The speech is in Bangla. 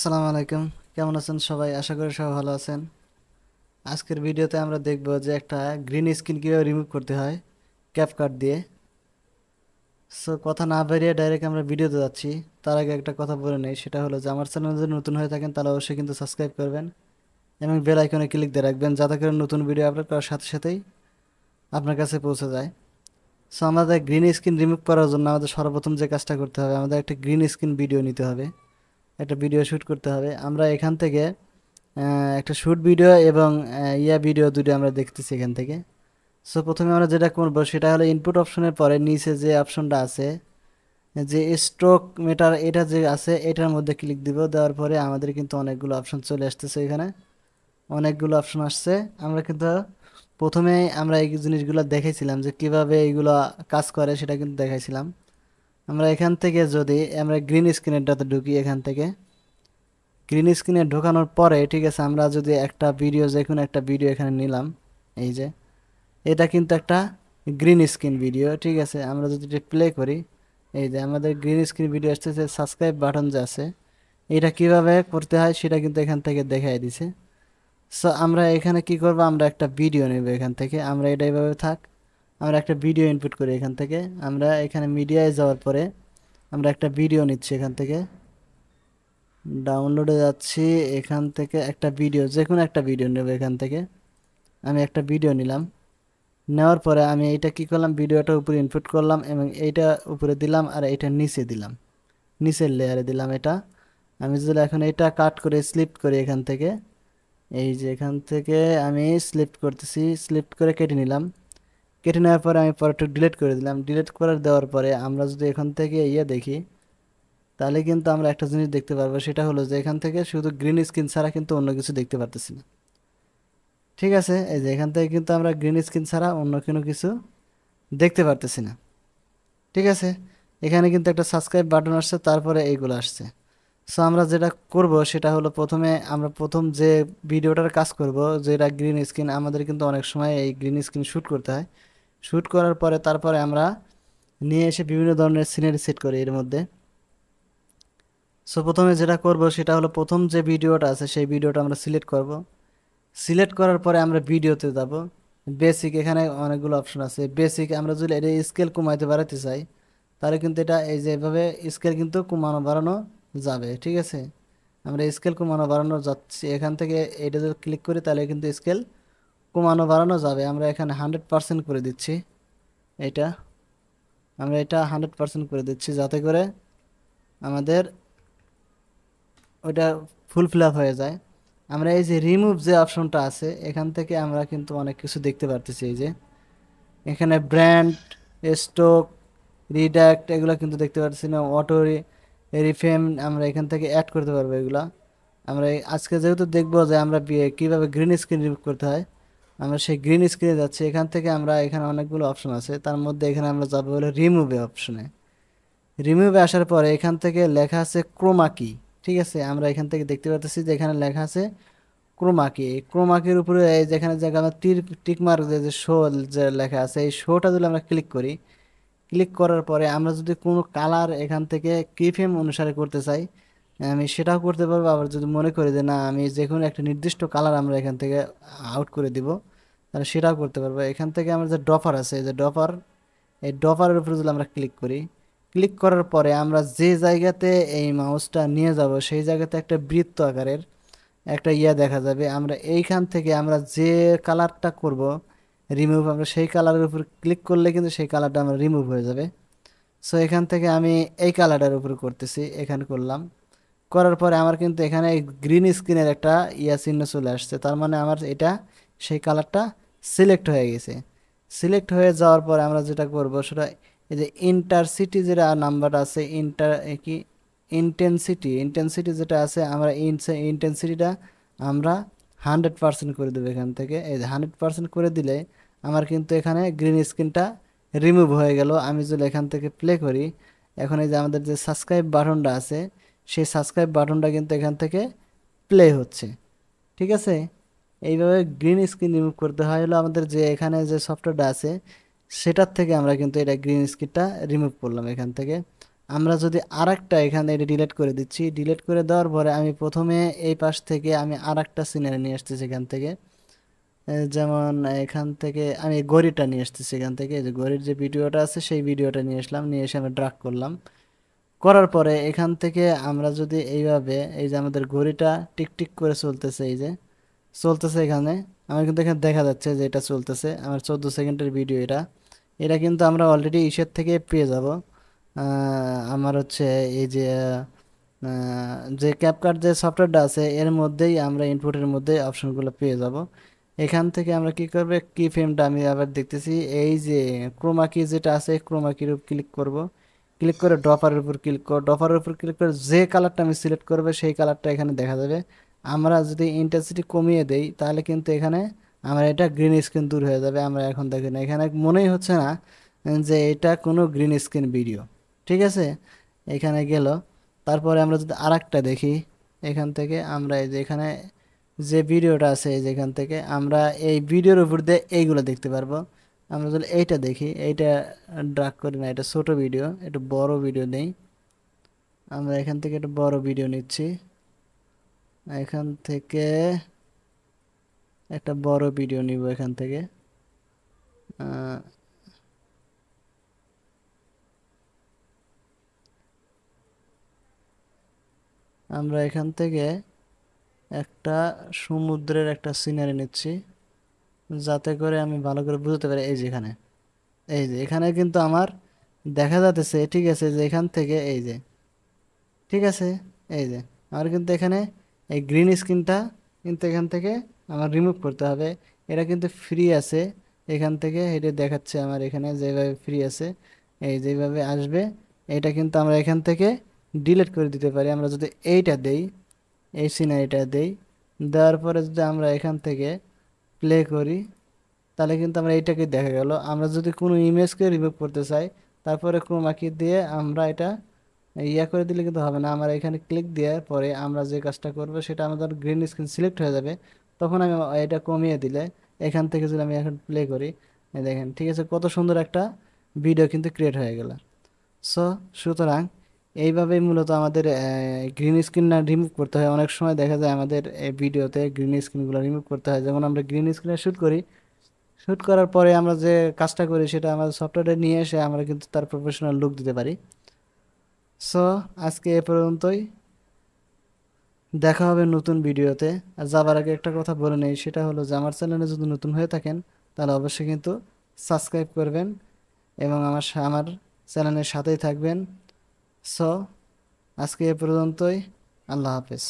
আসসালামু আলাইকুম। কেমন আছেন সবাই? আশা করি সবাই ভালো আছেন। আজকের ভিডিওতে আমরা দেখব যে একটা গ্রিন স্ক্রিন কিভাবে রিমুভ করতে হয় ক্যাপকাট দিয়ে। সো কথা না বেরিয়ে ডাইরেক্ট আমরা ভিডিওতে যাচ্ছি। তার আগে একটা কথা বলে নেই, সেটা হলো যে আমার চ্যানেল যদি নতুন হয়ে থাকেন তাহলে অবশ্যই কিন্তু সাবস্ক্রাইব করবেন এবং বেল আইকনে ক্লিক দিয়ে রাখবেন, যাতে করে নতুন ভিডিও আপলোড করার সাথে সাথেই আপনার কাছে পৌঁছে যায়। সো আমাদের গ্রিন স্ক্রিন রিমুভ করার জন্য আমাদের সর্বপ্রথম যে কাজটা করতে হবে, আমাদের একটা গ্রিন স্ক্রিন ভিডিও নিতে হবে, একটা ভিডিও শ্যুট করতে হবে। আমরা এখান থেকে একটা শ্যুট ভিডিও এবং ভিডিও দুটো আমরা দেখতেছি এখান থেকে। সো প্রথমে আমরা যেটা করব সেটা হলো ইনপুট অপশনের পরে নিচে যে অপশনটা আছে, যে স্ট্রোক মেটার, এটা যে আছে এটার মধ্যে ক্লিক দিব। দেওয়ার পরে আমাদের কিন্তু অনেকগুলো অপশন চলে আসতেছে, এখানে অনেকগুলো অপশন আসছে। আমরা কিন্তু প্রথমে আমরা এই জিনিসগুলো দেখাইছিলাম যে কিভাবে এইগুলো কাজ করে, সেটা কিন্তু দেখাইছিলাম। আমরা এখান থেকে যদি আমরা গ্রিন স্ক্রিনেরটাতে ঢুকি, এখান থেকে গ্রিন স্ক্রিনে ঢোকানোর পরে ঠিক আছে, আমরা যদি একটা ভিডিও, যে কোনো একটা ভিডিও এখানে নিলাম, এই যে এটা কিন্তু একটা গ্রিন স্ক্রিন ভিডিও, ঠিক আছে। আমরা যদি প্লে করি, এই যে আমাদের গ্রিন স্ক্রিন ভিডিও আসতেছে। সাবস্ক্রাইব বাটন যে আছে, এটা কিভাবে করতে হয় সেটা কিন্তু এখান থেকে দেখাই দিছে। সো আমরা এখানে কি করব, আমরা একটা ভিডিও নেব এখান থেকে। আমরা এটা এইভাবে থাক, আমরা একটা ভিডিও ইনপুট করি এখান থেকে। আমরা এখানে মিডিয়ায় যাওয়ার পরে আমরা একটা ভিডিও নিচ্ছি এখান থেকে, ডাউনলোডে যাচ্ছি, এখান থেকে একটা ভিডিও, যে কোনো একটা ভিডিও নেব এখান থেকে। আমি একটা ভিডিও নিলাম, নেওয়ার পরে আমি এইটা কি করলাম, ভিডিওটা উপরে ইনপুট করলাম এবং এইটা উপরে দিলাম আর এটা নিচে দিলাম, নিচের লেয়ারে দিলাম এটা। আমি যদি এখন এটা কাট করে স্লিপ করি এখান থেকে, এই যে এখান থেকে আমি স্লিপ করতেছি, স্লিপ করে কেটে নিলাম। কেটে নেওয়ার পরে আমি পরে একটু ডিলিট করে দিলাম। ডিলিট করে দেওয়ার পরে আমরা যদি এখান থেকে দেখি, তাহলে কিন্তু আমরা একটা জিনিস দেখতে পারবো, সেটা হলো যে এখান থেকে শুধু গ্রিন স্ক্রিন ছাড়া কিন্তু অন্য কিছু দেখতে পারতেছি না। ঠিক আছে, এই যে এখান থেকে কিন্তু আমরা গ্রিন স্ক্রিন ছাড়া অন্য কোনো কিছু দেখতে পারতেছি না। ঠিক আছে, এখানে কিন্তু একটা সাবস্ক্রাইব বাটন আসছে, তারপরে এইগুলো আসছে। সো আমরা যেটা করব সেটা হলো, প্রথমে আমরা প্রথম যে ভিডিওটার কাজ করব, যেটা গ্রিন স্ক্রিন, আমাদের কিন্তু অনেক সময় এই গ্রিন স্ক্রিন শ্যুট করতে হয়। শ্যুট করার পরে তারপরে আমরা নিয়ে এসে বিভিন্ন ধরনের সিনারি সেট করি এর মধ্যে। সো প্রথমে যেটা করব সেটা হলো, প্রথম যে ভিডিওটা আছে সেই ভিডিওটা আমরা সিলেক্ট করব। সিলেক্ট করার পরে আমরা ভিডিওতে যাব। বেসিক, এখানে অনেকগুলো অপশন আছে। বেসিক আমরা যদি এটা স্কেল কমাইতে বাড়াতে চাই, তাহলে কিন্তু এটা এই যে এভাবে স্কেল কিন্তু কমানো বাড়ানো যাবে, ঠিক আছে। আমরা স্কেল কমানো বাড়ানো যাচ্ছি, এখান থেকে এটা যদি ক্লিক করি তাহলে কিন্তু স্কেল কমানো বাড়ানো যাবে। আমরা এখানে 100% করে দিচ্ছি, এটা আমরা এটা 100% করে দিচ্ছি, যাতে করে আমাদের ওইটা ফুল ফিল আপ হয়ে যায়। আমরা এই যে রিমুভ যে অপশনটা আছে, এখান থেকে আমরা কিন্তু অনেক কিছু দেখতে পারতেছি। এই যে এখানে ব্র্যান্ড, স্টক, রিডাক্ট, এগুলো কিন্তু দেখতে পাচ্ছি না। অটো রিফ্রেম আমরা এখান থেকে অ্যাড করতে পারবো এগুলা। আমরা আজকে যেহেতু দেখবো যে আমরা কীভাবে গ্রিন স্ক্রিন রিমুভ করতে হয়, আমরা সেই গ্রিন স্ক্রিনে যাচ্ছি। এখান থেকে আমরা, এখানে অনেকগুলো অপশন আছে, তার মধ্যে এখানে আমরা যাবো হলো রিমুভে অপশনে। রিমুভে আসার পরে এখান থেকে লেখা আছে ক্রোমা কি, ঠিক আছে। আমরা এখান থেকে দেখতে পাচ্ছি যে এখানে লেখা আছে ক্রোমা কি। এই ক্রোমা কির উপরে এই যেখানে যে আমরা টিক মার্ক যে শো যে লেখা আছে, এই শোটা যদি আমরা ক্লিক করি, ক্লিক করার পরে আমরা যদি কোনো কালার এখান থেকে কিফ্রেম অনুসারে করতে চাই, আমি সেটাও করতে পারবো। আবার যদি মনে করি যে না, আমি যে কোনো একটা নির্দিষ্ট কালার আমরা এখান থেকে আউট করে দিব, তাহলে সেটাও করতে পারবো। এখান থেকে আমার যে ডপার আছে, এই যে ডপার, এই ডপারের উপরে যদি আমরা ক্লিক করি, ক্লিক করার পরে আমরা যে জায়গাতে এই মাউসটা নিয়ে যাব সেই জায়গাতে একটা বৃত্ত আকারের একটা দেখা যাবে। আমরা এইখান থেকে আমরা যে কালারটা করব রিমুভ, আমরা সেই কালারের উপর ক্লিক করলে কিন্তু সেই কালারটা আমরা রিমুভ হয়ে যাবে। সো এখান থেকে আমি এই কালারটার উপর করতেছি, এখানে করলাম। করার পরে আমার কিন্তু এখানে গ্রিন স্ক্রিনের একটা চিহ্ন চলে আসছে, তার মানে আমার এটা সেই কালারটা সিলেক্ট হয়ে গেছে। সিলেক্ট হয়ে যাওয়ার পরে আমরা যেটা করব সেটা, এই যে ইন্টারসিটি যেটা নাম্বারটা আছে, কি ইন্টেন্সিটি যেটা আছে, আমরা ইন্টেন্সিটিটা আমরা 100% করে দেবো এখান থেকে। এই যে 100% করে দিলে আমার কিন্তু এখানে গ্রিন স্ক্রিনটা রিমুভ হয়ে গেল। আমি যদি এখান থেকে প্লে করি, এখন এই যে আমাদের যে সাবস্ক্রাইব বাটনটা আছে, সেই সাবস্ক্রাইব বাটনটা কিন্তু এখান থেকে প্লে হচ্ছে, ঠিক আছে। এইভাবে গ্রিন স্ক্রিন রিমুভ করতে হয়। হলো আমাদের যে এখানে যে সফটওয়্যারটা আছে সেটার থেকে আমরা কিন্তু এটা গ্রিন স্ক্রিনটা রিমুভ করলাম এখান থেকে। আমরা যদি আরেকটা এখানে এটা ডিলিট করে দিচ্ছি, ডিলিট করে দেওয়ার পরে আমি প্রথমে এই পাশ থেকে আমি আরেকটা সিনারি নিয়ে আসতেছি এখান থেকে। যেমন এখান থেকে আমি গড়িটা নিয়ে আসতেছি এখান থেকে, যে গড়ির যে ভিডিওটা আছে সেই ভিডিওটা নিয়ে আসলাম, নিয়ে এসে আমি ড্রাগ করলাম। করার পরে এখান থেকে আমরা যদি এইভাবে, এই যে আমাদের ঘড়িটা টিকটিক করে চলতেছে, এই যে চলতেছে এখানে, আমার কিন্তু এখানে দেখা যাচ্ছে যে এটা চলতেছে, আমার 14 সেকেন্ডের ভিডিও এটা। এটা কিন্তু আমরা অলরেডি ইসের থেকে পেয়ে যাব। আমার হচ্ছে এই যে যে ক্যাপকাট যে সফটওয়্যারটা আছে এর মধ্যেই আমরা ইনপুটের মধ্যে অপশনগুলো পেয়ে যাব। এখান থেকে আমরা কি করবে, কি ফ্রেমটা আমি আবার দেখতেছি, এই যে ক্রোমা কি যেটা আছে ক্রোমা কির উপর ক্লিক করব, ক্লিক করে ড্রপারের উপর ক্লিক করব, ড্রপারের উপর ক্লিক করে যে কালারটা আমি সিলেক্ট করবে সেই কালারটা এখানে দেখা যাবে। আমরা যদি ইন্টেন্সিটি কমিয়ে দেই তাহলে কিন্তু এখানে আমার এটা গ্রিন স্ক্রিন দূর হয়ে যাবে। আমরা এখন দেখেন এখানে মনেই হচ্ছে না যে এটা কোনো গ্রিন স্ক্রিন ভিডিও। ঠিক আছে, এখানে গেল। তারপরে আমরা যদি আরেকটা দেখি, এখান থেকে আমরা এই যে এখানে যে ভিডিওটা আছে এই যে এখান থেকে আমরা এই ভিডিওর উপর দিয়ে এইগুলো দেখতে পারবো। আমরা যদি এইটা দেখি, এইটা ড্রাগ করি না, এটা ছোট ভিডিও, একটু বড় ভিডিও নেই। আমরা এখান থেকে একটা বড় ভিডিও নিচ্ছি, এখান থেকে একটা বড় ভিডিও নিব এখান থেকে। আহ, আমরা এখান থেকে একটা সমুদ্রের একটা সিনারি নিচ্ছি, যাতে করে আমি ভালো করে বুঝতে পারি। এই যে এখানে, এই যে এখানে কিন্তু আমার দেখা যাচ্ছে, ঠিক আছে, যে এখান থেকে এই যে, ঠিক আছে, এই যে আমার কিন্তু এখানে এই গ্রিন স্ক্রিনটা কিন্তু এখান থেকে আমার রিমুভ করতে হবে। এটা কিন্তু ফ্রি আছে, এখান থেকে এটা দেখাচ্ছে আমার এখানে যেভাবে ফ্রি আছে, এই যেভাবে আসবে এটা কিন্তু আমরা এখান থেকে ডিলিট করে দিতে পারি। আমরা যদি এইটা দেই, এই সিনারিটা দেই, দেওয়ার পরে যদি আমরা এখান থেকে প্লে করি তাহলে কিন্তু আমরা এইটাকে দেখা গেল। আমরা যদি কোনো ইমেজকে রিমুভ করতে চাই তারপরে ক্রোমা কি দিয়ে আমরা এটা ইয়া করে দিলে কিন্তু হবে না। আমরা এখানে ক্লিক দেওয়ার পরে আমরা যে কাজটা করব সেটা আমাদের গ্রিন স্ক্রিন সিলেক্ট হয়ে যাবে। তখন আমি এটা কমিয়ে দিলে এখান থেকে যদি আমি এখন প্লে করি, এই দেখেন, ঠিক আছে, কত সুন্দর একটা ভিডিও কিন্তু ক্রিয়েট হয়ে গেল। সো সুতরাং এইভাবেই মূলত আমাদের গ্রিন স্ক্রিন না রিমুভ করতে হয়। অনেক সময় দেখা যায় আমাদের এই ভিডিওতে গ্রিন স্ক্রিনগুলো রিমুভ করতে হয়। যেমন আমরা গ্রিন স্ক্রিনে শ্যুট করি, শ্যুট করার পরে আমরা যে কাজটা করি সেটা আমাদের সফটওয়্যারে নিয়ে এসে আমরা কিন্তু তার প্রফেশনাল লুক দিতে পারি। সো আজকে এ পর্যন্তই, দেখা হবে নতুন ভিডিওতে। আর যাবার আগে একটা কথা বলে নেই, সেটা হলো যে আমার চ্যানেলে যদি নতুন হয়ে থাকেন তাহলে অবশ্যই কিন্তু সাবস্ক্রাইব করবেন এবং আমার চ্যানেলের সাথেই থাকবেন। সো আজকে এ পর্যন্তই, আল্লাহ হাফেজ।